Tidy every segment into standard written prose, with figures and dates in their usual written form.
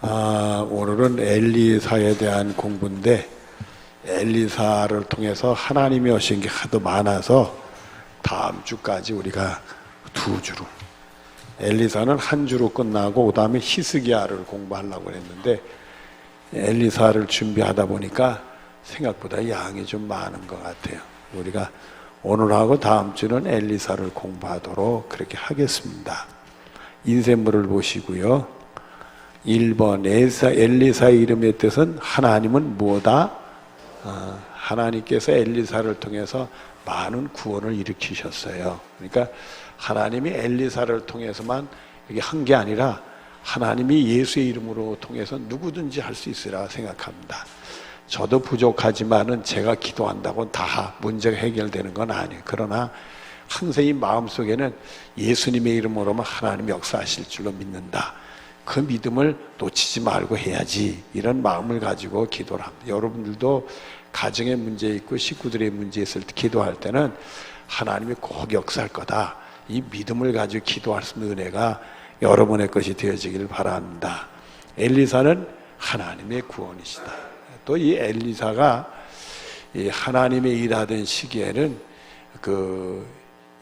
오늘은 엘리사에 대한 공부인데, 엘리사를 통해서 하나님이 오신 게 하도 많아서 다음 주까지 우리가 두 주로, 엘리사는 한 주로 끝나고 그 다음에 히스기야를 공부하려고 했는데, 엘리사를 준비하다 보니까 생각보다 양이 좀 많은 것 같아요. 우리가 오늘하고 다음 주는 엘리사를 공부하도록 그렇게 하겠습니다. 인쇄물을 보시고요. 1번 엘리사의 이름의 뜻은 하나님은 뭐다? 하나님께서 엘리사를 통해서 많은 구원을 일으키셨어요. 그러니까 하나님이 엘리사를 통해서만 이게 한 게 아니라 하나님이 예수의 이름으로 통해서 누구든지 할 수 있으리라 생각합니다. 저도 부족하지만은 제가 기도한다고 다 문제가 해결되는 건 아니에요. 그러나 항상 이 마음속에는 예수님의 이름으로만 하나님 역사하실 줄로 믿는다. 그 믿음을 놓치지 말고 해야지, 이런 마음을 가지고 기도를 합니다. 여러분들도 가정에 문제 있고 식구들의 문제 있을 때 기도할 때는 하나님이 꼭 역사할 거다, 이 믿음을 가지고 기도할 수 있는 은혜가 여러분의 것이 되어지기를 바랍니다. 엘리사는 하나님의 구원이시다. 또 이 엘리사가 이 하나님의 일하던 시기에는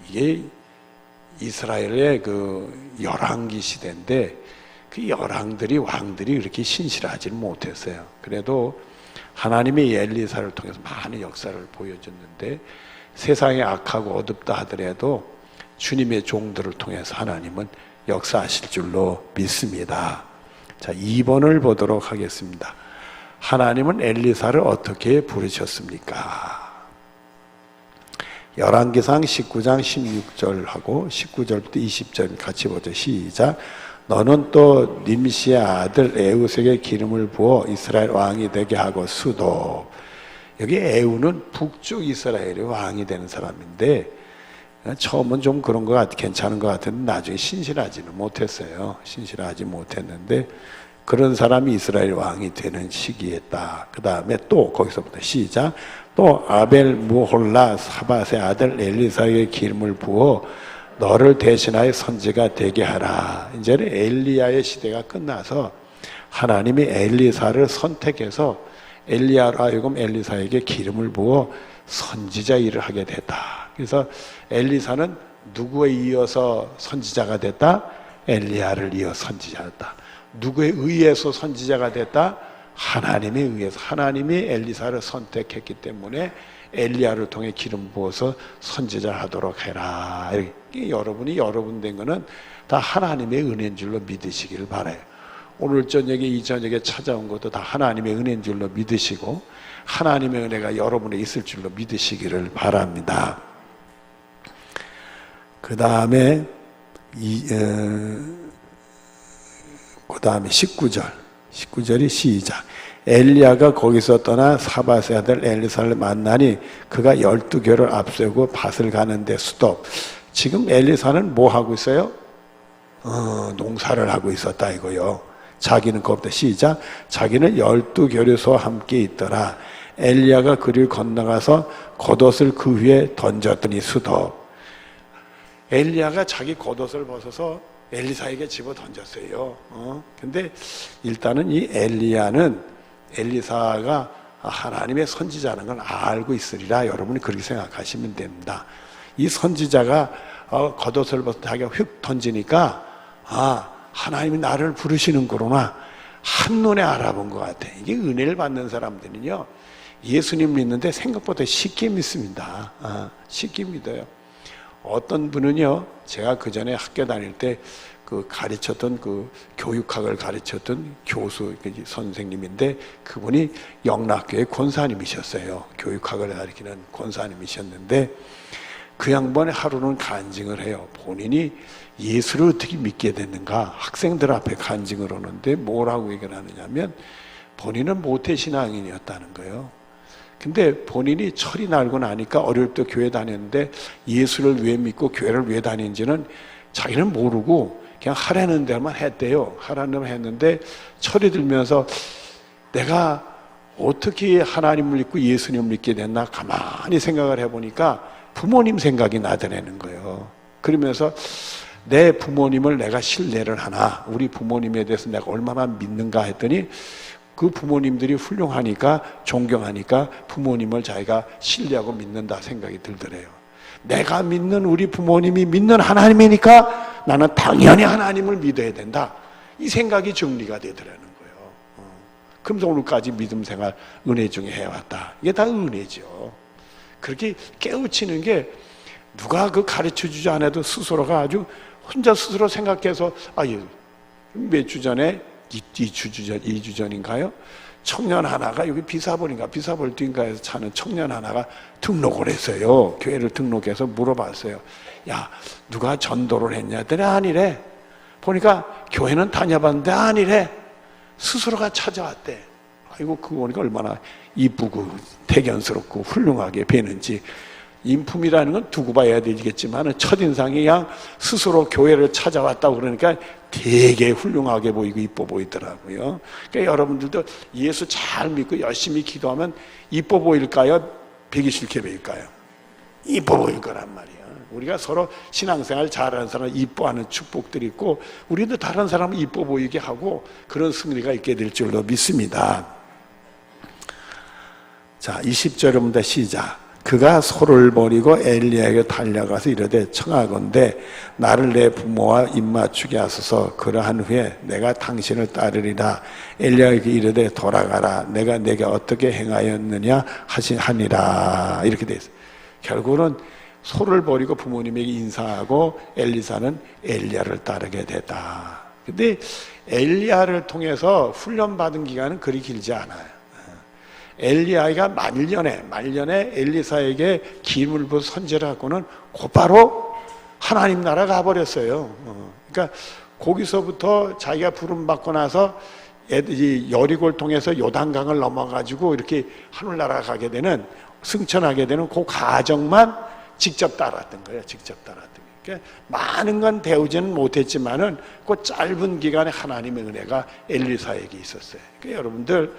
이게 이스라엘의 열왕기 시대인데, 그 열왕들이, 왕들이 그렇게 신실하지 못했어요. 그래도 하나님의 엘리사를 통해서 많은 역사를 보여줬는데, 세상이 악하고 어둡다 하더라도 주님의 종들을 통해서 하나님은 역사하실 줄로 믿습니다. 자, 2번을 보도록 하겠습니다. 하나님은 엘리사를 어떻게 부르셨습니까? 열왕기상 19장 16절하고 19절부터 20절 같이 보죠. 시작. 너는 또 님시의 아들 에웃에게 기름을 부어 이스라엘 왕이 되게 하고 수도. 여기 에웃은 북쪽 이스라엘의 왕이 되는 사람인데, 처음은 좀 그런 것 같아, 괜찮은 것 같은데 나중에 신실하지는 못했어요. 신실하지 못했는데 그런 사람이 이스라엘 왕이 되는 시기였다. 그 다음에 또 거기서부터 시작. 또 아벨 무홀라 사밧의 아들 엘리사에게 기름을 부어 너를 대신하여 선지가 되게 하라. 이제는 엘리야의 시대가 끝나서 하나님이 엘리사를 선택해서 엘리야로 하여금 엘리사에게 기름을 부어 선지자 일을 하게 됐다. 그래서 엘리사는 누구에 이어서 선지자가 됐다? 엘리야를 이어 선지자였다. 누구에 의해서 선지자가 됐다? 하나님에 의해서. 하나님이 엘리사를 선택했기 때문에 엘리야를 통해 기름 부어서 선지자 하도록 해라. 이렇게 여러분이 여러분 된 거는 다 하나님의 은혜인 줄로 믿으시길 바라요. 오늘 저녁에 이 저녁에 찾아온 것도 다 하나님의 은혜인 줄로 믿으시고 하나님의 은혜가 여러분에 있을 줄로 믿으시기를 바랍니다. 그 다음에 19절이 시작. 엘리야가 거기서 떠나 사밧의 아들 엘리사를 만나니 그가 12교를 앞세우고 밭을 가는데 스톱. 지금 엘리사는 뭐 하고 있어요? 농사를 하고 있었다 이거요. 자기는 그것부터 시작. 자기는 12교류소와 함께 있더라. 엘리야가 그를 건너가서 겉옷을 그 위에 던졌더니 스톱. 엘리야가 자기 겉옷을 벗어서 엘리사에게 집어 던졌어요. 근데 일단은 이 엘리사가 하나님의 선지자라는 걸 알고 있으리라. 여러분이 그렇게 생각하시면 됩니다. 이 선지자가 겉옷을 벗어 자기가 휙 던지니까 하나님이 나를 부르시는구나 한눈에 알아본 것 같아. 이게 은혜를 받는 사람들은요, 예수님 믿는데 생각보다 쉽게 믿습니다. 쉽게 믿어요. 어떤 분은요, 제가 그 전에 학교 다닐 때 가르쳤던 교육학을 가르쳤던 교수 선생님인데, 그분이 영락교의 권사님이셨어요. 교육학을 가르치는 권사님이셨는데, 그 양반이 하루는 간증을 해요. 본인이 예수를 어떻게 믿게 됐는가 학생들 앞에 간증을 하는데 뭐라고 얘기를 하느냐면, 본인은 모태신앙인이었다는 거예요. 근데 본인이 철이 날고 나니까 어릴 때 교회 다녔는데 예수를 왜 믿고 교회를 왜 다니는지는 자기는 모르고 그냥 하라는 대로만 했대요. 하라는 대로만 했는데 철이 들면서 내가 어떻게 하나님을 믿고 예수님을 믿게 됐나 가만히 생각을 해보니까 부모님 생각이 나더라는 거예요. 그러면서 내 부모님을 내가 신뢰를 하나, 우리 부모님에 대해서 내가 얼마나 믿는가 했더니 그 부모님들이 훌륭하니까 존경하니까 부모님을 자기가 신뢰하고 믿는다 생각이 들더래요. 내가 믿는 우리 부모님이 믿는 하나님이니까 나는 당연히 하나님을 믿어야 된다, 이 생각이 정리가 되더라는 거예요. 그러면서 오늘까지 믿음 생활 은혜 중에 해왔다. 이게 다 은혜죠. 그렇게 깨우치는 게 누가 그 가르쳐주지 않아도 스스로가 아주 혼자 스스로 생각해서, 몇 주 전에 2주 전인가요? 청년 하나가 여기 비사벌인가에서 사는 청년 하나가 등록을 했어요. 교회를 등록해서 물어봤어요. 야, 누가 전도를 했냐 했더니 아니래. 보니까 교회는 다녀봤는데 아니래. 스스로가 찾아왔대. 아이고, 그거 보니까 얼마나 이쁘고 대견스럽고 훌륭하게 뵈는지. 인품이라는 건 두고 봐야 되겠지만 첫인상이 그냥 스스로 교회를 찾아왔다고 그러니까 되게 훌륭하게 보이고 이뻐 보이더라고요. 그러니까 여러분들도 예수 잘 믿고 열심히 기도하면 이뻐 보일까요? 배기 싫게 보일까요? 이뻐 보일 거란 말이에요. 우리가 서로 신앙생활 잘하는 사람 이뻐하는 축복들이 있고, 우리도 다른 사람을 이뻐 보이게 하고 그런 승리가 있게 될 줄로 믿습니다. 자, 20절부터 시작. 그가 소를 버리고 엘리야에게 달려가서 이르되 청하건대 나를 내 부모와 입맞추게 하소서. 그러한 후에 내가 당신을 따르리라. 엘리야에게 이르되 돌아가라. 내가 내게 어떻게 행하였느냐 하니라. 이렇게 돼 있어요. 결국은 소를 버리고 부모님에게 인사하고 엘리사는 엘리야를 따르게 됐다. 근데 엘리야를 통해서 훈련받은 기간은 그리 길지 않아요. 엘리야가 말년에 엘리사에게 기름을 부어 선지를 하고는 곧바로 하나님 나라 가버렸어요. 그러니까 거기서부터 자기가 부름받고 나서 여리고를 통해서 요단강을 넘어가지고 이렇게 하늘나라 가게 되는, 승천하게 되는 그 과정만 직접 따랐던 거예요. 직접 따랐던 거예요. 그러니까 많은 건 배우지는 못했지만은 그 짧은 기간에 하나님의 은혜가 엘리사에게 있었어요. 그러니까 여러분들,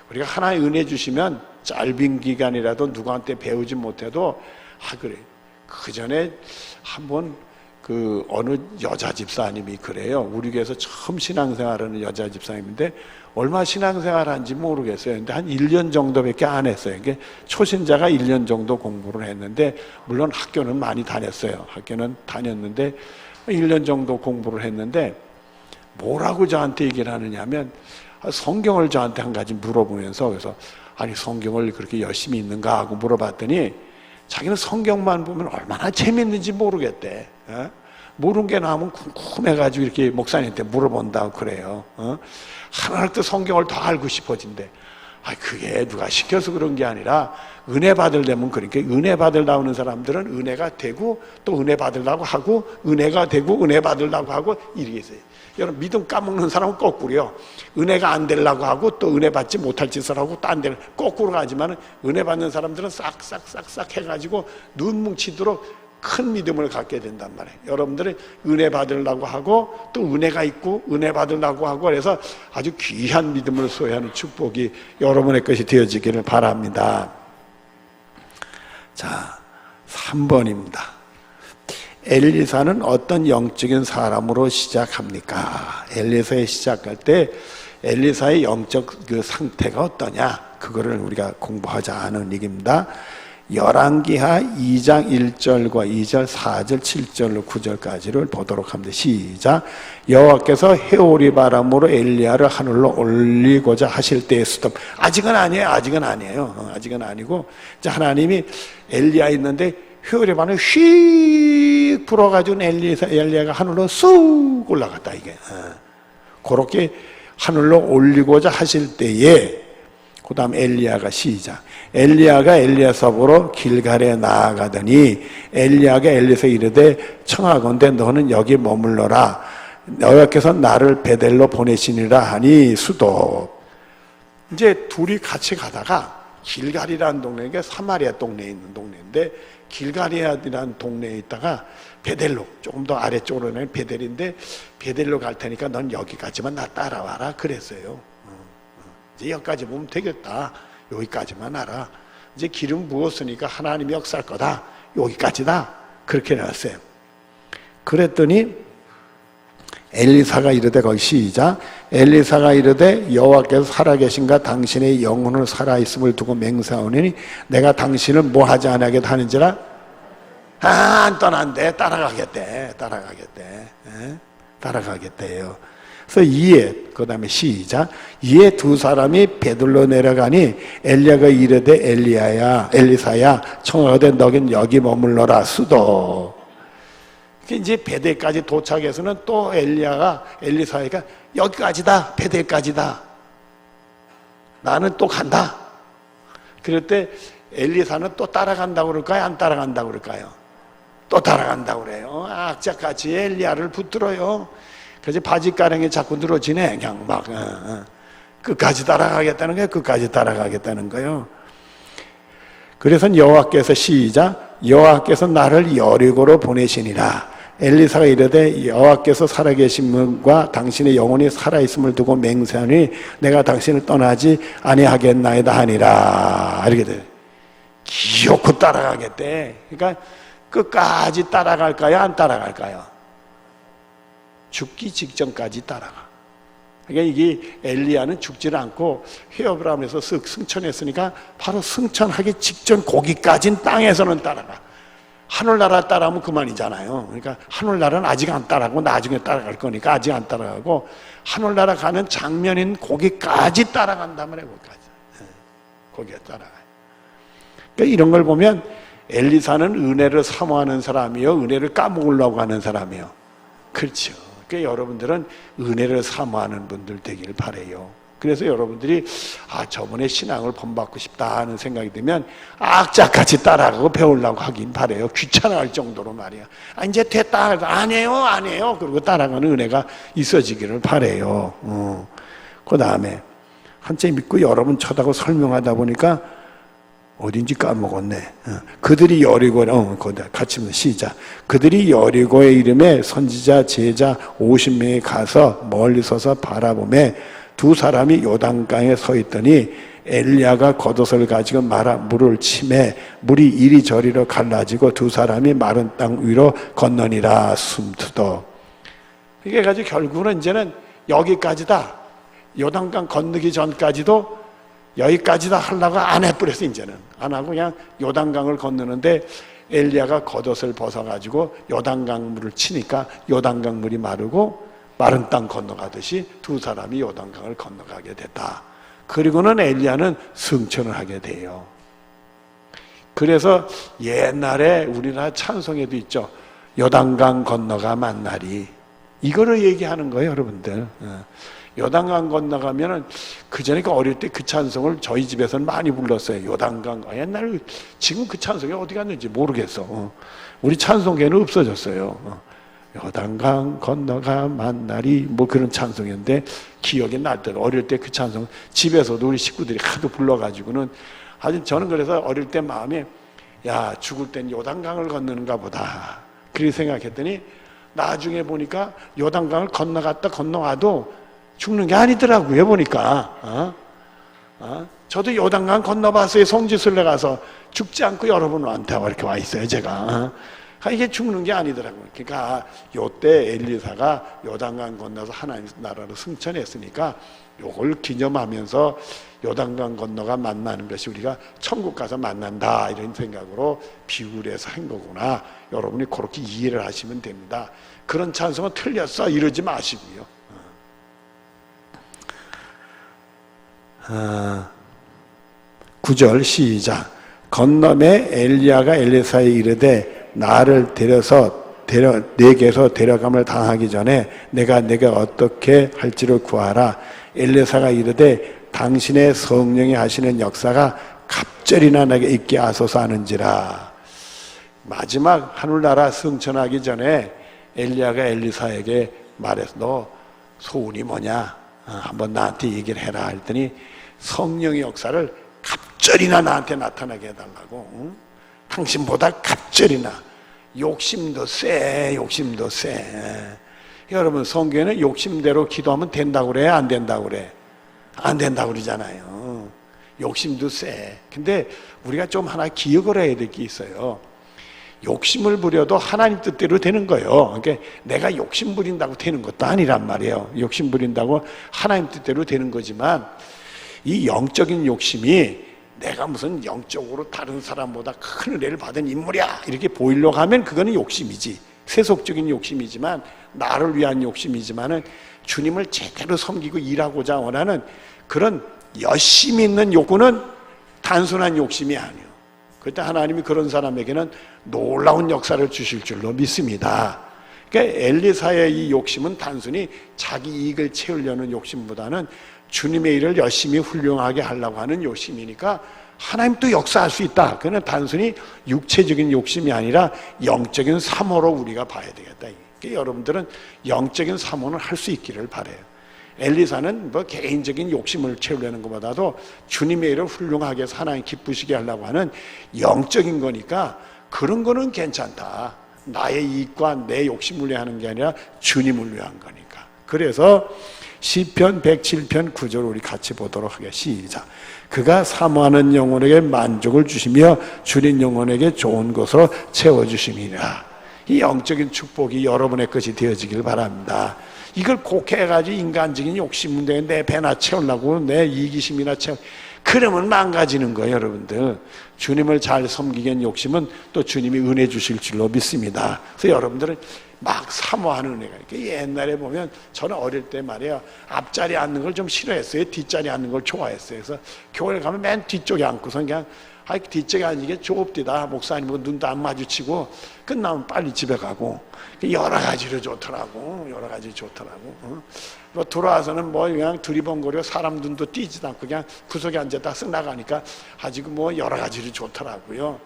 우리가 하나의 은혜 주시면 짧은 기간이라도 누구한테 배우지 못해도, 그래, 그 전에 한번 어느 여자 집사님이 그래요. 우리 교회에서 처음 신앙생활하는 여자 집사님인데 얼마 신앙생활한지 모르겠어요. 근데 한 1년 정도밖에 안 했어요. 이게 초신자가 1년 정도 공부를 했는데, 물론 학교는 많이 다녔어요. 학교는 다녔는데 1년 정도 공부를 했는데 뭐라고 저한테 얘기를 하느냐면, 성경을 저한테 한 가지 물어보면서, 그래서 아니 성경을 그렇게 열심히 읽는가 하고 물어봤더니 자기는 성경만 보면 얼마나 재밌는지 모르겠대. 모르는 게 나오면 궁금해가지고 이렇게 목사님한테 물어본다고 그래요. 하나님도 성경을 더 알고 싶어진대. 그게 누가 시켜서 그런 게 아니라 은혜 받으려면, 그러니까 은혜 받으려고 하는 사람들은 은혜가 되고 또 은혜 받으려고 하고 은혜가 되고 은혜 받으려고 하고 이렇게 있어요. 여러분, 믿음 까먹는 사람은 거꾸로요. 은혜가 안 되려고 하고 또 은혜 받지 못할 짓을 하고 또 안 되는, 거꾸로 가지만 은혜 받는 사람들은 싹싹싹싹 해가지고 눈 뭉치도록 큰 믿음을 갖게 된단 말이에요. 여러분들은 은혜 받으려고 하고 또 은혜가 있고 은혜 받으려고 하고, 그래서 아주 귀한 믿음을 소유하는 축복이 여러분의 것이 되어지기를 바랍니다. 자, 3번입니다. 엘리사는 어떤 영적인 사람으로 시작합니까? 엘리사에 시작할 때 엘리사의 영적 그 상태가 어떠냐? 그거를 우리가 공부하자는 얘기입니다. 열왕기하 2장 1절과 2절, 4절, 7절로 9절까지를 보도록 합니다. 시작. 여호와께서 해오리 바람으로 엘리야를 하늘로 올리고자 하실 때의 수도. 아직은 아니에요. 아직은 아니고, 이제 하나님이 엘리야 있는데 회오리 바람이 휙 불어가지고 엘리야가 하늘로 쑥 올라갔다, 이게. 그렇게 하늘로 올리고자 하실 때에, 그 다음 엘리야가 시작. 엘리야가 엘리야삽으로 길갈에 나아가더니 엘리야가 엘리야에게 이르되 청하건대 너는 여기 머물러라. 여호와께서 나를 베델로 보내시니라 하니 수도. 이제 둘이 같이 가다가 길갈이라는 동네가 사마리아 동네에 있는 동네인데, 길갈이라는 동네에 있다가 베델로, 조금 더 아래쪽으로 는 베델인데, 베델로 갈 테니까 넌 여기까지만 나 따라와라 그랬어요. 이제 여기까지 보면 되겠다. 여기까지만 알아. 이제 기름 부었으니까 하나님이 역사할 거다. 여기까지다. 그렇게 나왔어요. 그랬더니 엘리사가 이르되, 거기 시작. 엘리사가 이르되 여호와께서 살아계신가 당신의 영혼을 살아있음을 두고 맹세하오니 내가 당신을 뭐하지 아니하겠다 하는지라. 안 떠난대. 따라가겠대. 따라가겠대요. 그래서 이에, 그 다음에 시작. 이에 두 사람이 베들로 내려가니 엘리야가 이르되 엘리사야 청하되 너긴 여기 머물러라 수도. 이제 베델까지 도착해서는 또 엘리사가 여기까지다. 베델까지다. 나는 또 간다. 그럴 때 엘리사는 또 따라간다고 그럴까요? 안 따라간다고 그럴까요? 또 따라간다고 그래요. 악착같이 엘리야를 붙들어요. 그래서 바지가랑이 자꾸 늘어지네. 그냥 막 끝까지 따라가겠다는 거예요. 끝까지 따라가겠다는 거예요. 그래서 여호와께서 시작. 여호와께서 나를 여리고로 보내시니라. 엘리사가 이르되 여호와께서 살아계심과 당신의 영혼이 살아있음을 두고 맹세하니 내가 당신을 떠나지 아니하겠나이다 하니라. 이렇게 돼. 기어코 따라가겠대. 그러니까 끝까지 따라갈까요? 안 따라갈까요? 죽기 직전까지 따라가. 그러니까 이게 엘리야는 죽지를 않고 회업을 하면서 쓱 승천했으니까 바로 승천하기 직전 거기까지는 땅에서는 따라가. 하늘나라 따라하면 그만이잖아요. 그러니까 하늘나라는 아직 안 따라가고 나중에 따라갈 거니까 아직 안 따라가고 하늘나라 가는 장면인 거기까지 따라간단 말이에요. 거기에 따라가요. 그러니까 이런 걸 보면 엘리사는 은혜를 사모하는 사람이요, 은혜를 까먹으려고 하는 사람이요. 그렇죠. 그러니까 여러분들은 은혜를 사모하는 분들 되길 바라요. 그래서 여러분들이 저번에 신앙을 본받고 싶다 하는 생각이 들면 악착같이 따라가고 배우려고 하긴 바라요. 귀찮아할 정도로 말이야. 이제 됐다. 안 해요. 그리고 따라가는 은혜가 있어지기를 바라요. 그 다음에 한참 믿고 여러분 쳐다고 설명하다 보니까 어딘지 까먹었네. 그들이 여리고에, 같이 시작. 그들이 여리고의 이름에 선지자, 제자 50명이 가서 멀리 서서 바라보매 두 사람이 요단강에 서 있더니 엘리야가 겉옷을 가지고 물을 치매 물이 이리저리로 갈라지고 두 사람이 마른 땅 위로 건너니라 숨투도. 이게 가지고 결국은 이제는 여기까지다. 요단강 건너기 전까지도 여기까지다 하려고 안 해버렸어. 이제는 안 하고 그냥 요단강을 건너는데 엘리야가 겉옷을 벗어가지고 요단강 물을 치니까 요단강 물이 마르고 마른 땅 건너가듯이 두 사람이 요단강을 건너가게 됐다. 그리고는 엘리야는 승천을 하게 돼요. 그래서 옛날에 우리나라 찬송에도 있죠. 요단강 건너가 만나리. 이거를 얘기하는 거예요, 여러분들. 요단강 건너가면은 그전에 어릴 때 그 찬송을 저희 집에서는 많이 불렀어요. 요단강. 옛날에 지금 그 찬송이 어디 갔는지 모르겠어. 우리 찬송계는 없어졌어요. 요단강 건너가 만나리 뭐 그런 찬송이었는데 기억이 날더라고요. 어릴 때 그 찬송 집에서도 우리 식구들이 하도 불러가지고는 아주 저는 그래서 어릴 때 마음에 죽을 땐 요단강을 건너는가 보다 그렇게 생각했더니 나중에 보니까 요단강을 건너와도 죽는 게 아니더라고요. 보니까 저도 요단강 건너봤어요. 성지순례 가서 죽지 않고 여러분한테 이렇게 와 있어요. 제가 이게 죽는 게 아니더라고요. 그러니까 요때 엘리사가 요단강 건너서 하나님 나라로 승천했으니까 요걸 기념하면서 요단강 건너가 만나는 것이 우리가 천국 가서 만난다 이런 생각으로 비유를 해서 한 거구나. 여러분이 그렇게 이해를 하시면 됩니다. 그런 찬송은 틀렸어 이러지 마시고요. 9절 시작. 건너매 엘리야가 엘리사에 이르되 나를 내게서 데려감을 당하기 전에 내가 어떻게 할지를 구하라. 엘리사가 이르되 당신의 성령이 하시는 역사가 갑절이나 내게 있게 하소서 하는지라. 마지막 하늘나라 승천하기 전에 엘리야가 엘리사에게 말해서 너 소원이 뭐냐? 한번 나한테 얘기를 해라 했더니 성령의 역사를 갑절이나 나한테 나타나게 해달라고. 당신보다 갑절이나. 욕심도 세. 여러분 성경에는 욕심대로 기도하면 된다고 그래? 안 된다고 그래? 안 된다고 그러잖아요. 욕심도 세. 근데 우리가 좀 하나 기억을 해야 될 게 있어요. 욕심을 부려도 하나님 뜻대로 되는 거예요. 그러니까 내가 욕심 부린다고 되는 것도 아니란 말이에요. 욕심 부린다고 하나님 뜻대로 되는 거지만 이 영적인 욕심이 내가 무슨 영적으로 다른 사람보다 큰 은혜를 받은 인물이야 이렇게 보이려고 하면 그거는 욕심이지. 세속적인 욕심이지만 나를 위한 욕심이지만은 주님을 제대로 섬기고 일하고자 원하는 그런 열심히 있는 욕구는 단순한 욕심이 아니에요. 그때 하나님이 그런 사람에게는 놀라운 역사를 주실 줄로 믿습니다. 그러니까 엘리사의 이 욕심은 단순히 자기 이익을 채우려는 욕심보다는 주님의 일을 열심히 훌륭하게 하려고 하는 욕심이니까 하나님도 역사할 수 있다. 그는 단순히 육체적인 욕심이 아니라 영적인 사모로 우리가 봐야 되겠다. 그러니까 여러분들은 영적인 사모는 할 수 있기를 바라요. 엘리사는 뭐 개인적인 욕심을 채우려는 것보다도 주님의 일을 훌륭하게 해서 하나님 기쁘시게 하려고 하는 영적인 거니까 그런 거는 괜찮다. 나의 이익과 내 욕심을 위해 하는 게 아니라 주님을 위한 거니까. 그래서 시편 107편 9절 우리 같이 보도록 하겠습니다. 시작. 그가 사모하는 영혼에게 만족을 주시며 줄인 영혼에게 좋은 것으로 채워주심이라. 이 영적인 축복이 여러분의 것이 되어지길 바랍니다. 이걸 곡해가지고 인간적인 욕심인데 내 배나 채우려고 내 이기심이나 채우 그러면 망가지는 거예요. 여러분들 주님을 잘 섬기기엔 욕심은 또 주님이 은혜 주실 줄로 믿습니다. 그래서 여러분들은 막 사모하는 은혜가 이렇게 옛날에 보면 저는 어릴 때 말이에요 앞자리에 앉는 걸 좀 싫어했어요. 뒷자리에 앉는 걸 좋아했어요. 그래서 교회를 가면 맨 뒤쪽에 앉고서 그냥 뒤쪽에 앉는 게 좁디다. 목사님하고 눈도 안 마주치고 끝나면 빨리 집에 가고 여러 가지로 좋더라고. 여러 가지 좋더라고. 뭐 들어와서는 뭐 그냥 두리번거려 사람 눈도 띄지도 않고 그냥 구석에 앉았다 쓱 나가니까 아주 뭐 여러 가지로 좋더라고요.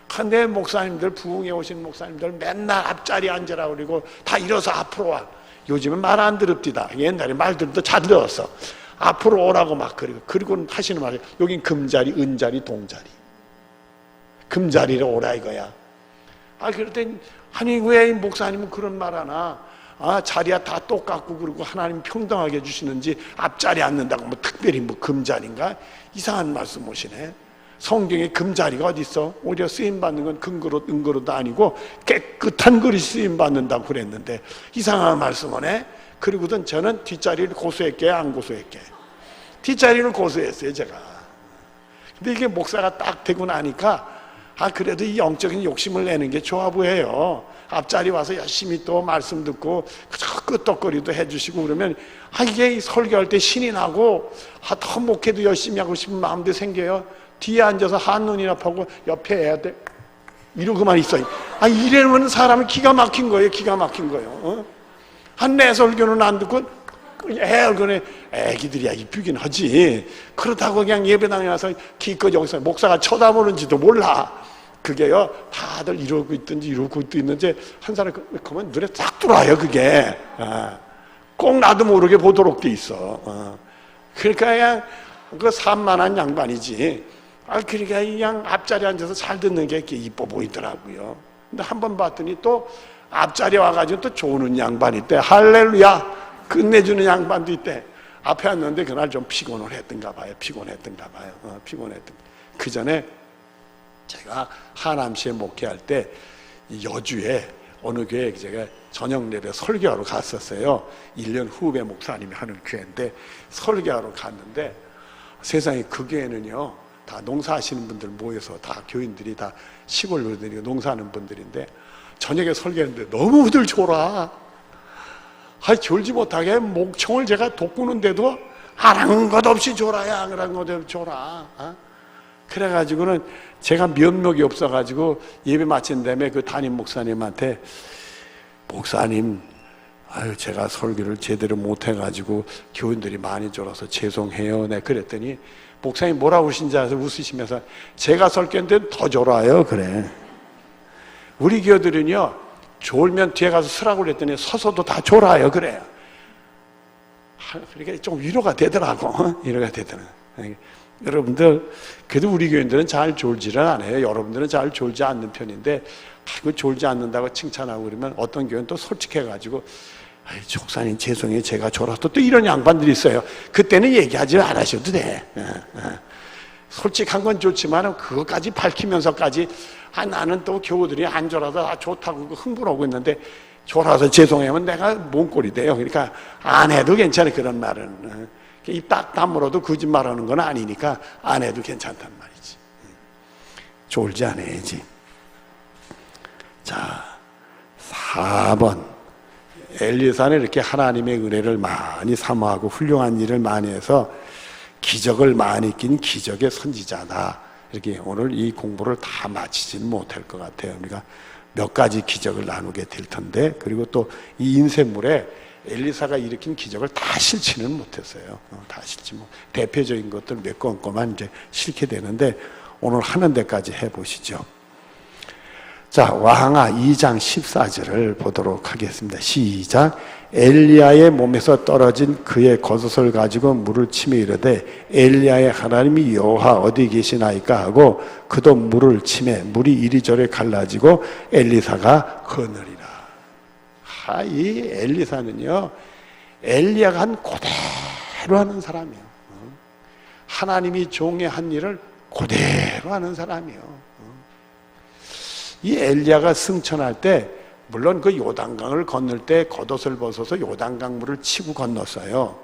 근데 목사님들 부흥에 오신 목사님들 맨날 앞자리에 앉으라 그러고 다 일어서 앞으로 와. 요즘은 말 안 들읍디다. 옛날에 말 들어도 잘 들었어. 앞으로 오라고 막 그리고 하시는 말이 여긴 금자리, 은자리, 동자리. 금자리로 오라 이거야. 그럴 땐 아니 왜 목사님은 그런 말 하나? 자리야 다 똑같고 그러고 하나님 평등하게 해주시는지 앞자리에 앉는다고 뭐 특별히 뭐 금자리인가? 이상한 말씀 오시네. 성경에 금자리가 어디 있어? 오히려 쓰임받는 건 금그릇, 은그릇도 아니고 깨끗한 그릇이 쓰임받는다고 그랬는데 이상한 말씀 하네. 그리고든 저는 뒷자리를 고소했게 안 고소했게? 뒷자리를 고소했어요 제가. 근데 이게 목사가 딱 되고 나니까 그래도 이 영적인 욕심을 내는 게 좋아 보여요. 앞자리 와서 열심히 또 말씀 듣고 끄떡거리도 해주시고 그러면 이게 설교할 때 신이 나고 더 목회도 열심히 하고 싶은 마음도 생겨요. 뒤에 앉아서 한눈이나 파고 옆에 해야 돼 이러고만 있어요. 이러면 사람이 기가 막힌 거예요. 기가 막힌 거예요. 내 설교는 안 듣고 애얼건에 애기들이야 이쁘긴 하지. 그렇다고 그냥 예배당에 와서 기껏 여기서 목사가 쳐다보는지도 몰라. 그게요 다들 이러고 있든지 이러고 있는지 한 사람 그러면 눈에 딱 들어와요. 그게 꼭 나도 모르게 보도록 돼 있어. 그러니까 그냥 그 산만한 양반이지. 그러니까 그냥 앞자리에 앉아서 잘 듣는 게 이렇게 이뻐 보이더라고요. 근데 한 번 봤더니 또 앞자리에 와가지고 또 조는 양반이 있대. 할렐루야 끝내주는 양반도 있대. 앞에 왔는데 그날 좀 피곤을 했던가 봐요. 피곤했던 그 전에 제가 하남시에 목회할 때 여주에 어느 교회에 제가 저녁 예배 설교하러 갔었어요. 1년 후배 목사님이 하는 교회인데 설교하러 갔는데 세상에 그 교회는요 다 농사하시는 분들 모여서 다 교인들이 다 시골 분들이 농사하는 분들인데 저녁에 설교했는데 너무들 졸아. 졸지 못하게 목청을 제가 돋구는데도 아랑한 것 없이 졸아요. 아랑한 것 없이 졸아. 그래가지고는 제가 면목이 없어가지고 예배 마친 다음에 그 담임 목사님한테 목사님 제가 설교를 제대로 못해가지고 교인들이 많이 졸아서 죄송해요. 네 그랬더니 목사님 뭐라고 그러신지 알아서 웃으시면서 제가 설교했는데 더 졸아요. 그래. 우리 교들은요 졸면 뒤에 가서 쓰라고 그랬더니 서서도 다 졸아요. 그래요. 그러니까 좀 위로가 되더라고. 위로가 되더라고. 여러분들 그래도 우리 교인들은 잘 졸지를 않아요. 여러분들은 잘 졸지 않는 편인데 졸지 않는다고 칭찬하고 그러면 어떤 교회는 또 솔직해가지고 목사님 죄송해요 제가 졸아서 또 이런 양반들이 있어요. 그때는 얘기하지 않으셔도 돼. 솔직한 건 좋지만 그것까지 밝히면서까지 나는 또 교우들이 안 졸아서 좋다고 흥분하고 있는데 졸아서 죄송하면 내가 몸꼴이 돼요. 그러니까 안 해도 괜찮아. 그런 말은 입 딱 다물어도 거짓말하는 건 아니니까 안 해도 괜찮단 말이지. 졸지 않아야지. 자, 4번 엘리사는 이렇게 하나님의 은혜를 많이 사모하고 훌륭한 일을 많이 해서 기적을 많이 낀 기적의 선지자다. 이렇게 오늘 이 공부를 다 마치지는 못할 것 같아요. 우리가 몇 가지 기적을 나누게 될 텐데, 그리고 또 이 인쇄물에 엘리사가 일으킨 기적을 다 실지는 못했어요. 다 실지 못. 대표적인 것들 몇 건만 이제 실게 되는데 오늘 하는 데까지 해보시죠. 자, 왕하 2장 14절을 보도록 하겠습니다. 시작. 엘리야의 몸에서 떨어진 그의 겉옷을 가지고 물을 치며 이르되 엘리야의 하나님이 여호와 어디 계시나이까 하고 그도 물을 치매 물이 이리저리 갈라지고 엘리사가 거느리라. 이 엘리사는요, 엘리야가 한 그대로 하는 사람이에요. 하나님이 종의 한 일을 그대로 하는 사람이에요. 이 엘리야가 승천할 때 물론 그 요단강을 건널 때 겉옷을 벗어서 요단강 물을 치고 건넜어요.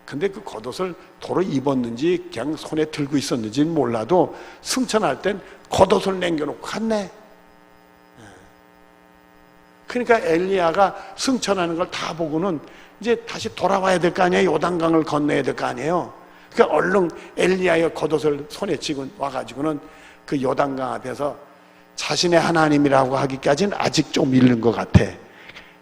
근데 그 겉옷을 도로 입었는지 그냥 손에 들고 있었는지 몰라도 승천할 땐 겉옷을 남겨놓고 갔네. 그러니까 엘리야가 승천하는 걸 다 보고는 이제 다시 돌아와야 될 거 아니에요. 요단강을 건너야 될 거 아니에요. 그러니까 얼른 엘리야의 겉옷을 손에 쥐고 와가지고는 그 요단강 앞에서 자신의 하나님이라고 하기까지는 아직 좀 잃는 것 같아.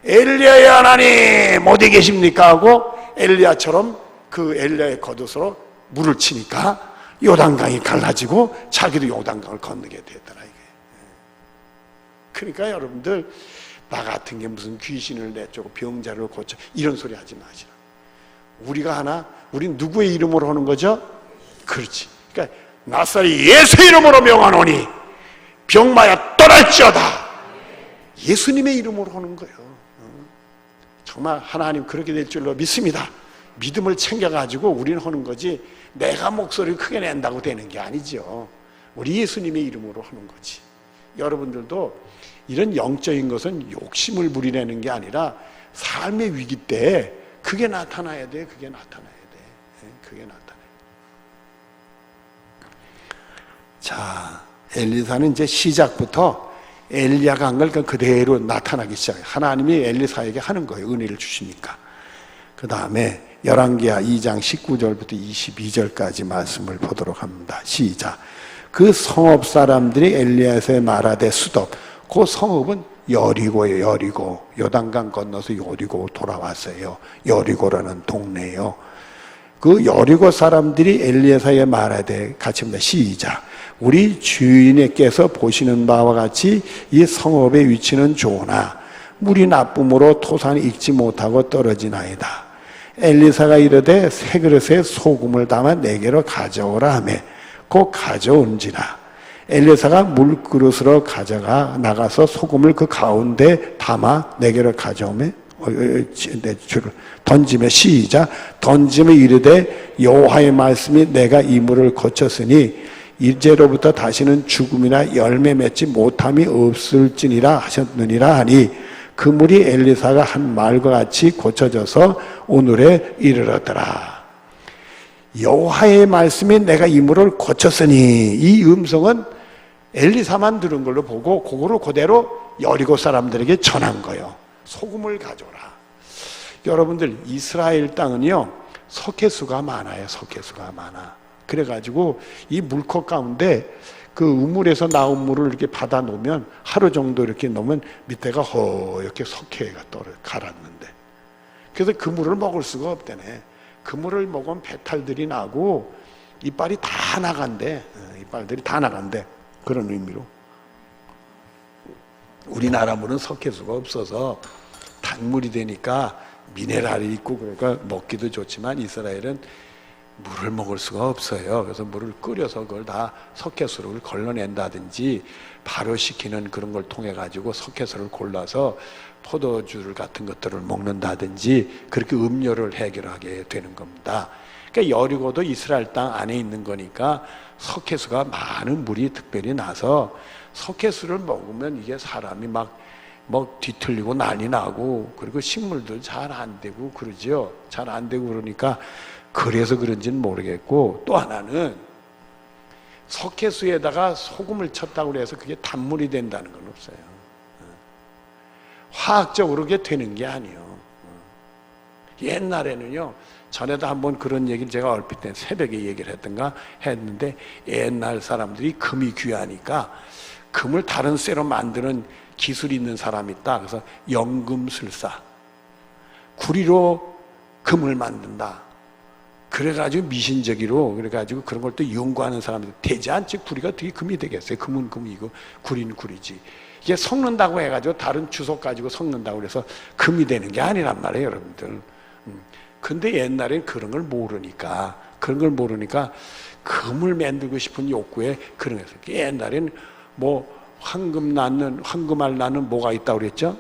엘리야의 하나님 어디 계십니까? 하고 엘리야처럼 그 엘리야의 겉옷으로 물을 치니까 요단강이 갈라지고 자기도 요단강을 건너게 되더라 이게. 그러니까 여러분들 나 같은 게 무슨 귀신을 내쫓고 병자를 고쳐 이런 소리 하지 마시라. 우린 누구의 이름으로 하는 거죠? 그렇지. 그러니까 나사렛 예수 이름으로 명하노니 병마야 떠날지어다. 예수님의 이름으로 하는 거예요. 정말 하나님 그렇게 될 줄로 믿습니다. 믿음을 챙겨가지고 우리는 하는 거지 내가 목소리를 크게 낸다고 되는 게 아니죠. 우리 예수님의 이름으로 하는 거지. 여러분들도 이런 영적인 것은 욕심을 부리려는 게 아니라 삶의 위기 때 그게 나타나야 돼. 그게 나타나야 돼. 그게 나타나야 돼. 자, 엘리사는 이제 시작부터 엘리야가 한 걸 그대로 나타나기 시작해요. 하나님이 엘리사에게 하는 거예요. 은혜를 주시니까. 그 다음에 열왕기하 2장 19절부터 22절까지 말씀을 보도록 합니다. 시작. 그 성읍 사람들이 엘리야에게 말하되 수덥. 그 성읍은 여리고예요. 여리고. 요단강 건너서 여리고 돌아왔어요. 여리고라는 동네예요. 그 여리고 사람들이 엘리야에게 말하되 같이 합니다. 시작. 우리 주인께서 보시는 바와 같이 이 성읍의 위치는 좋으나 물이 나쁨으로 토산이 익지 못하고 떨어지나이다. 엘리사가 이르되 새 그릇에 소금을 담아 내게로 가져오라 하며 곧 가져온지라. 엘리사가 물그릇으로 가져가 나가서 소금을 그 가운데 담아 내게로 가져오며 던지며 시작. 던지며 이르되 여호와의 말씀이 내가 이 물을 거쳤으니 이제로부터 다시는 죽음이나 열매 맺지 못함이 없을지니라 하셨느니라 하니 그 물이 엘리사가 한 말과 같이 고쳐져서 오늘에 이르렀더라. 여호와의 말씀이 내가 이 물을 고쳤으니 이 음성은 엘리사만 들은 걸로 보고 그거를 그대로 여리고 사람들에게 전한 거예요. 소금을 가져라. 여러분들 이스라엘 땅은요 석회수가 많아요. 석회수가 많아. 그래가지고 이 물컵 가운데 그 우물에서 나온 물을 이렇게 받아 놓으면 하루 정도 이렇게 놓으면 밑에가 허옇게 석회가 갈았는데 그래서 그 물을 먹을 수가 없대네. 그 물을 먹으면 배탈들이 나고 이빨이 다 나간대. 이빨들이 다 나간대. 그런 의미로 우리나라 물은 석회수가 없어서 단물이 되니까 미네랄이 있고 그러니까 먹기도 좋지만 이스라엘은 물을 먹을 수가 없어요. 그래서 물을 끓여서 그걸 다 석회수를 걸러낸다든지 발효시키는 그런 걸 통해 가지고 석회수를 골라서 포도주 같은 것들을 먹는다든지 그렇게 음료를 해결하게 되는 겁니다. 그러니까 여리고도 이스라엘 땅 안에 있는 거니까 석회수가 많은 물이 특별히 나서 석회수를 먹으면 이게 사람이 막 뒤틀리고 난리 나고, 그리고 식물들 잘 안 되고 그러죠. 잘 안 되고 그러니까 그래서 그런지는 모르겠고, 또 하나는 석회수에다가 소금을 쳤다고 해서 그게 단물이 된다는 건 없어요. 화학적으로 그게 되는 게 아니에요. 옛날에는요, 전에도 한번 그런 얘기를 제가 얼핏 때 새벽에 얘기를 했는데, 옛날 사람들이 금이 귀하니까 금을 다른 쇠로 만드는 기술이 있는 사람이 있다. 그래서 연금술사, 구리로 금을 만든다. 그래가지고 미신적으로 그래가지고 그런 걸 또 연구하는 사람들, 되지 않지 구리가 어떻게 금이 되겠어요? 금은 금이고 구리는 구리지. 이게 섞는다고 해가지고 다른 주석 가지고 섞는다고 그래서 금이 되는 게 아니란 말이에요, 여러분들. 근데 옛날엔 그런 걸 모르니까 금을 만들고 싶은 욕구에 그런 거였어요. 옛날엔 황금알 낳는 뭐가 있다고 그랬죠?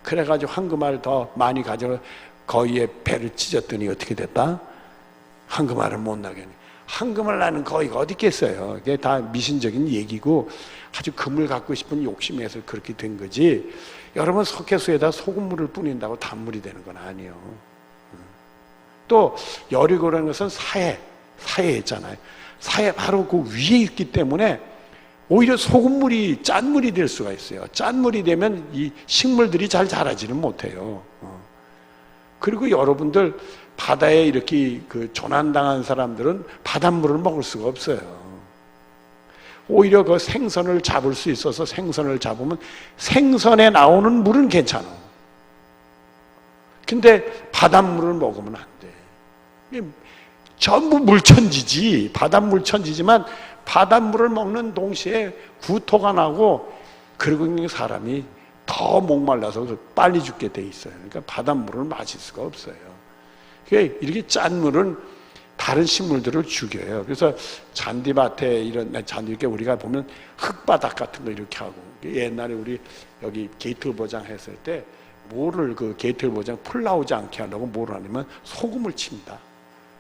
그래가지고 황금알 더 많이 가져가 거위에 배를 찢었더니 어떻게 됐다? 황금알을 못 나게. 황금알 낳는 거위가 어디 있겠어요? 이게 다 미신적인 얘기고 아주 금을 갖고 싶은 욕심에서 그렇게 된 거지. 여러분, 석회수에다 소금물을 뿌린다고 단물이 되는 건 아니에요. 또 여리고라는 것은 사해 있잖아요. 사해 바로 그 위에 있기 때문에 오히려 소금물이 짠물이 될 수가 있어요. 짠물이 되면 이 식물들이 잘 자라지는 못해요. 그리고 여러분들 바다에 이렇게 조난당한 사람들은 바닷물을 먹을 수가 없어요. 오히려 그 생선을 잡을 수 있어서 생선을 잡으면 생선에 나오는 물은 괜찮아. 근데 바닷물을 먹으면 안 돼. 전부 물천지지. 바닷물 천지지만 바닷물을 먹는 동시에 구토가 나고, 그리고 사람이 더 목말라서 빨리 죽게 돼 있어요. 그러니까 바닷물을 마실 수가 없어요. 이렇게 짠 물은 다른 식물들을 죽여요. 그래서 잔디밭에 이렇게 우리가 보면 흙바닥 같은 거 이렇게 하고, 옛날에 우리 여기 게이트 보장 했을 때 그 게이트 보장 풀 나오지 않게 하려고 뭐를 하냐면 소금을 칩니다.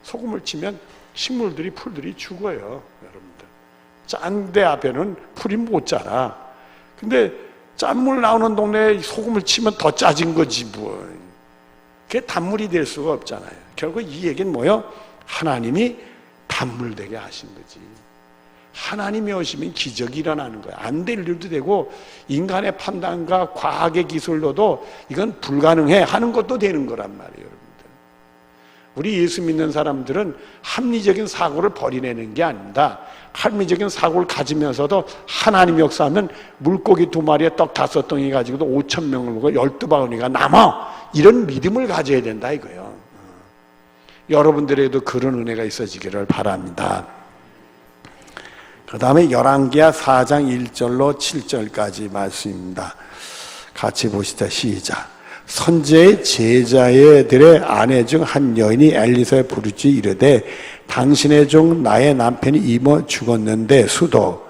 소금을 치면 식물들이, 풀들이 죽어요, 여러분들. 짠 데 앞에는 풀이 못 자라. 근데 짠물 나오는 동네에 소금을 치면 더 짜진 거지 뭐. 그게 단물이 될 수가 없잖아요. 결국 이 얘기는 뭐예요? 하나님이 단물 되게 하신 거지. 하나님이 오시면 기적이 일어나는 거야. 안 될 일도 되고, 인간의 판단과 과학의 기술로도 이건 불가능해 하는 것도 되는 거란 말이에요, 여러분들. 우리 예수 믿는 사람들은 합리적인 사고를 버리내는 게 아닙니다. 합리적인 사고를 가지면서도 하나님 역사하면 물고기 2마리에 떡 5덩이 가지고도 5,000명을 먹고 12바구니가 남아. 이런 믿음을 가져야 된다 이거예요. 여러분들에도 그런 은혜가 있어지기를 바랍니다. 그 다음에 열왕기하 4장 1절로 7절까지 말씀입니다. 같이 보시다. 시작. 선지의 제자들의 아내 중 한 여인이 엘리사에 부르지 이르되 당신의 종 나의 남편이 이모 죽었는데 수도.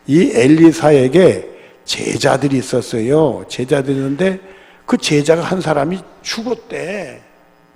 이 엘리사에게 제자들이 있었어요. 제자들이 있는데 그 제자가 한 사람이 죽었대.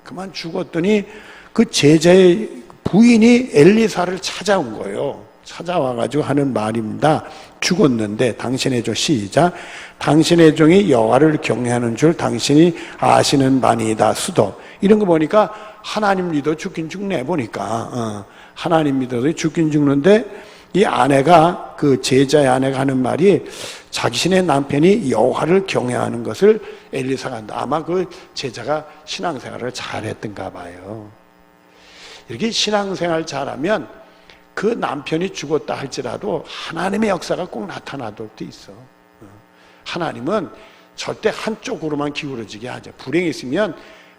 그만 죽었더니 그 제자의 부인이 엘리사를 찾아온 거예요. 찾아와가지고 하는 말입니다. 죽었는데 당신의 종, 시작. 당신의 종이 여호와를 경외하는 줄 당신이 아시는 바니이다. 수도. 이런 거 보니까 하나님 믿어 죽긴 죽네 보니까. 하나님 믿어도 죽긴 죽는데 이 아내가, 그 제자의 아내가 하는 말이 자신의 남편이 여호와를 경외하는 것을 엘리사가 한다. 아마 그 제자가 신앙생활을 잘했던가 봐요. 이렇게 신앙생활 잘하면 그 남편이 죽었다 할지라도 하나님의 역사가 꼭 나타나도 있어. 하나님은 절대 한쪽으로만 기울어지게 하죠. 불행이 있으면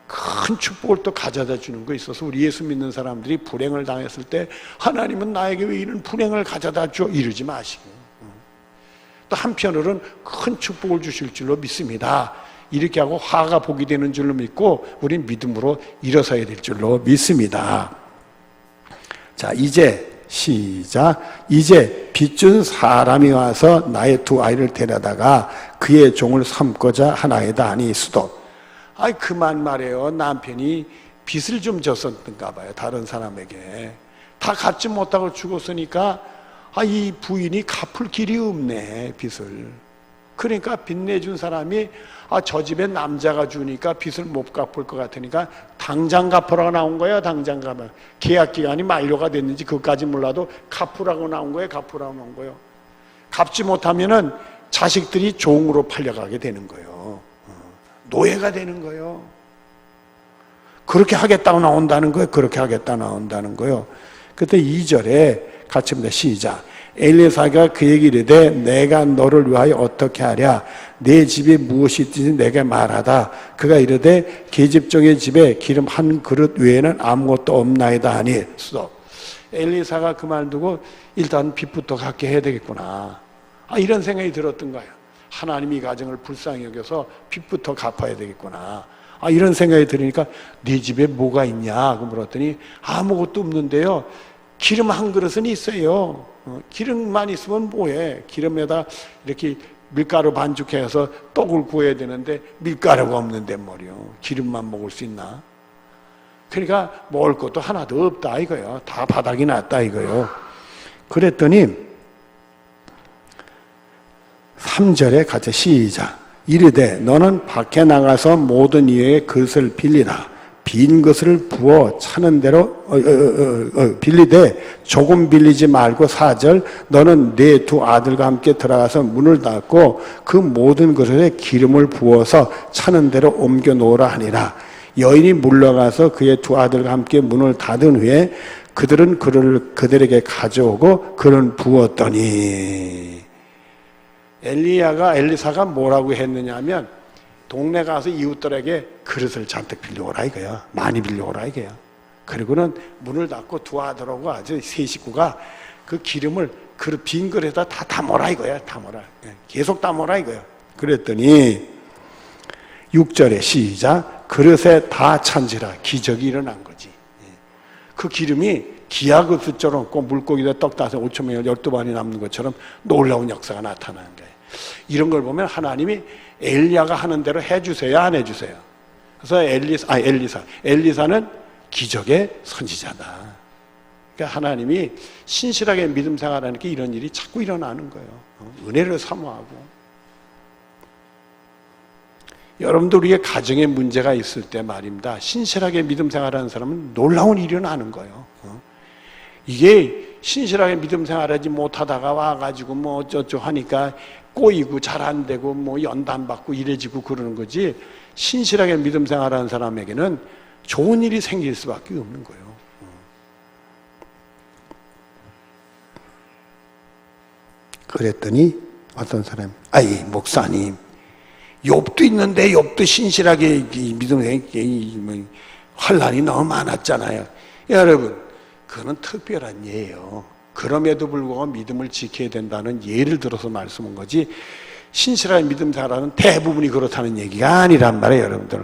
큰 축복을 또 가져다 주는 거 있어서 우리 예수 믿는 사람들이 불행을 당했을 때 하나님은 나에게 왜 이런 불행을 가져다 줘? 이러지 마시고, 또 한편으로는 큰 축복을 주실 줄로 믿습니다. 이렇게 하고 화가 복이 되는 줄로 믿고 우린 믿음으로 일어서야 될 줄로 믿습니다. 자, 이제 시작. 이제 빚준 사람이 와서 나의 2 아이를 데려다가 그의 종을 삼고자 하나이다 하니 수도. 그만 말해요. 남편이 빚을 좀 졌었던가 봐요. 다른 사람에게. 다 갚지 못하고 죽었으니까 이 부인이 갚을 길이 없네, 빚을. 그러니까 빚 내준 사람이 저 집에 남자가 주니까 빚을 못 갚을 것 같으니까 당장 갚으라고 나온 거야. 당장 갚아. 계약 기간이 만료가 됐는지 그것까지 몰라도 갚으라고 나온 거예요. 갚으라고 나온 거예요. 갚지 못하면은 자식들이 종으로 팔려가게 되는 거예요. 노예가 되는 거예요. 그렇게 하겠다고 나온다는 거예요. 그렇게 하겠다고 나온다는 거예요. 그때 2절에 같이 봅니다. 시작. 엘리사가 그에게 이르되 내가 너를 위하여 어떻게 하랴? 내 집에 무엇이 있든지 내게 말하다. 그가 이르되 계집종의 집에 기름 한 그릇 외에는 아무것도 없나이다 하니. 엘리사가 그 말 두고 일단 빚부터 갚게 해야 되겠구나. 이런 생각이 들었던 거예요. 하나님이 이 가정을 불쌍히 여겨서 빚부터 갚아야 되겠구나. 이런 생각이 들으니까 네 집에 뭐가 있냐? 그 물었더니 아무것도 없는데요. 기름 한 그릇은 있어요. 기름만 있으면 뭐해? 기름에다 이렇게 밀가루 반죽해서 떡을 구워야 되는데 밀가루가 없는데 말이요. 기름만 먹을 수 있나? 그러니까 먹을 것도 하나도 없다 이거요. 다 바닥이 났다 이거요. 그랬더니 3절에 같이 시작. 이르되 너는 밖에 나가서 모든 이의 그릇을 빌리라. 빈 것을 부어 차는 대로 빌리되 조금 빌리지 말고 4절 너는 네 두 아들과 함께 들어가서 문을 닫고 그 모든 그릇에 기름을 부어서 차는 대로 옮겨 놓으라 하니라. 여인이 물러가서 그의 두 아들과 함께 문을 닫은 후에 그들은 그를 그들에게 가져오고 그는 부었더니. 엘리사가 뭐라고 했느냐 하면 동네 가서 이웃들에게 그릇을 잔뜩 빌려오라 이거야. 많이 빌려오라 이거야. 그리고는 문을 닫고 두 아들하고 아주 세 식구가 그 기름을 그 빈 그릇에다 다 담아라 이거야. 담아라. 계속 담아라 이거야. 그랬더니 6절에 시작. 그릇에 다 찬지라. 기적이 일어난 거지. 그 기름이 기하급수처럼 꼭 물고기에다 떡 따서 5,000명을 12반이 남는 것처럼 놀라운 역사가 나타나는 거예요. 이런 걸 보면 하나님이 엘리야가 하는 대로 해주세요, 안 해주세요? 그래서 엘리사는 기적의 선지자다. 그러니까 하나님이 신실하게 믿음 생활하는 게 이런 일이 자꾸 일어나는 거예요. 은혜를 사모하고. 여러분들 우리의 가정에 문제가 있을 때 말입니다. 신실하게 믿음 생활하는 사람은 놀라운 일이 일어나는 거예요. 이게 신실하게 믿음 생활하지 못하다가 와가지고 뭐 어쩌고 하니까 꼬이고 잘 안 되고 뭐 연단 받고 이래지고 그러는 거지. 신실하게 믿음 생활하는 사람에게는 좋은 일이 생길 수밖에 없는 거예요. 그랬더니 어떤 사람이 목사님 욥도 있는데 욥도 신실하게 믿음 환난이 너무 많았잖아요. 여러분 그거는 특별한 예예요. 그럼에도 불구하고 믿음을 지켜야 된다는 예를 들어서 말씀한 거지 신실한 믿음 생활하는 대부분이 그렇다는 얘기가 아니란 말이에요. 여러분들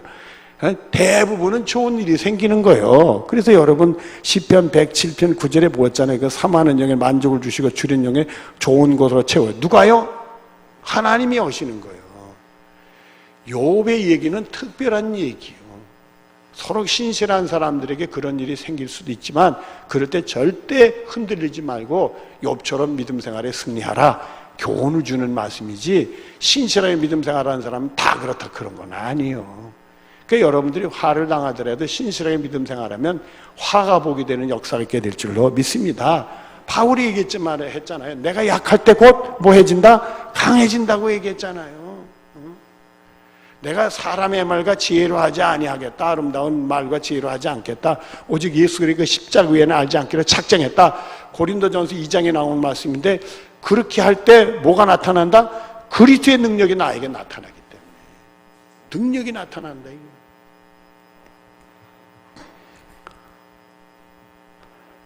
대부분은 좋은 일이 생기는 거예요. 그래서 여러분 시편 107편 9절에 보았잖아요. 그 사모하는 영에 만족을 주시고 줄인 영에 좋은 곳으로 채워요. 누가요? 하나님이 오시는 거예요. 욥의 얘기는 특별한 얘기예요. 서로 신실한 사람들에게 그런 일이 생길 수도 있지만 그럴 때 절대 흔들리지 말고 욥처럼 믿음 생활에 승리하라 교훈을 주는 말씀이지 신실하게 믿음 생활하는 사람은 다 그렇다 그런 건 아니에요. 그러니까 여러분들이 화를 당하더라도 신실하게 믿음 생활하면 화가 보게 되는 역사가 있게 될 줄로 믿습니다. 바울이 했잖아요. 내가 약할 때 곧 뭐 해진다? 강해진다고 얘기했잖아요. 내가 사람의 말과 지혜로 하지 아니하겠다. 아름다운 말과 지혜로 하지 않겠다. 오직 예수 그리스도의 십자가 외에는 알지 않기로 작정했다. 고린도전서 2장에 나온 말씀인데 그렇게 할 때 뭐가 나타난다? 그리스도의 능력이 나에게 나타나기 때문에 능력이 나타난다.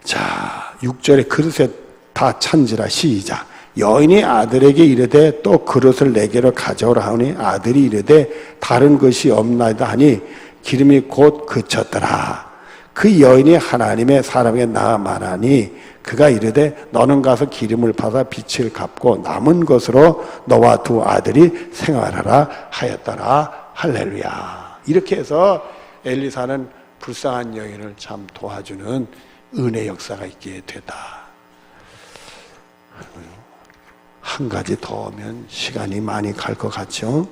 자, 6절에 그릇에 다 찬지라. 시작. 여인이 아들에게 이르되 또 그릇을 내게로 가져오라 하니 아들이 이르되 다른 것이 없나이다 하니 기름이 곧 그쳤더라. 그 여인이 하나님의 사람에게 나아 말하니 그가 이르되 너는 가서 기름을 받아 빛을 갚고 남은 것으로 너와 두 아들이 생활하라 하였더라. 할렐루야. 이렇게 해서 엘리사는 불쌍한 여인을 참 도와주는 은혜 역사가 있게 되다. 한 가지 더 하면 시간이 많이 갈 것 같죠?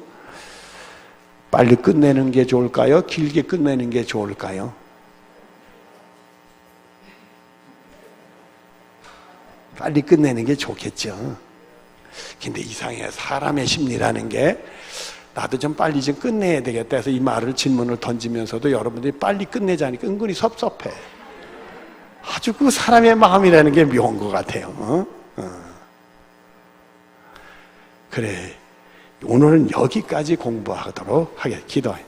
빨리 끝내는 게 좋을까요? 길게 끝내는 게 좋을까요? 빨리 끝내는 게 좋겠죠. 근데 이상해요. 사람의 심리라는 게 나도 좀 빨리 좀 끝내야 되겠다 해서 이 말을 질문을 던지면서도 여러분들이 빨리 끝내자니까 은근히 섭섭해. 아주 그 사람의 마음이라는 게 묘한 것 같아요. 그래, 오늘은 여기까지 공부하도록 하겠습니다. 기도해.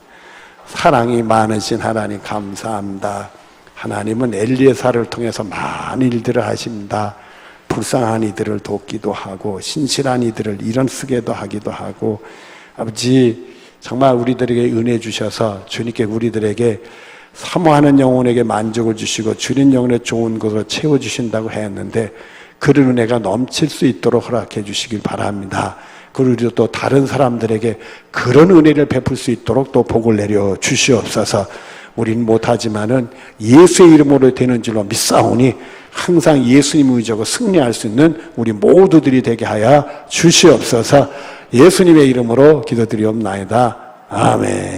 사랑이 많으신 하나님 감사합니다. 하나님은 엘리에사를 통해서 많은 일들을 하십니다. 불쌍한 이들을 돕기도 하고 신실한 이들을 일원 쓰게도 하기도 하고, 아버지 정말 우리들에게 은혜 주셔서 주님께 우리들에게 사모하는 영혼에게 만족을 주시고 주님 영혼의 좋은 것으로 채워주신다고 했는데 그런 은혜가 넘칠 수 있도록 허락해 주시길 바랍니다. 그리고 또 다른 사람들에게 그런 은혜를 베풀 수 있도록 또 복을 내려 주시옵소서. 우린 못하지만은 예수의 이름으로 되는 줄로 믿사오니 항상 예수님 의지하고 승리할 수 있는 우리 모두들이 되게 하여 주시옵소서. 예수님의 이름으로 기도드리옵나이다. 아멘.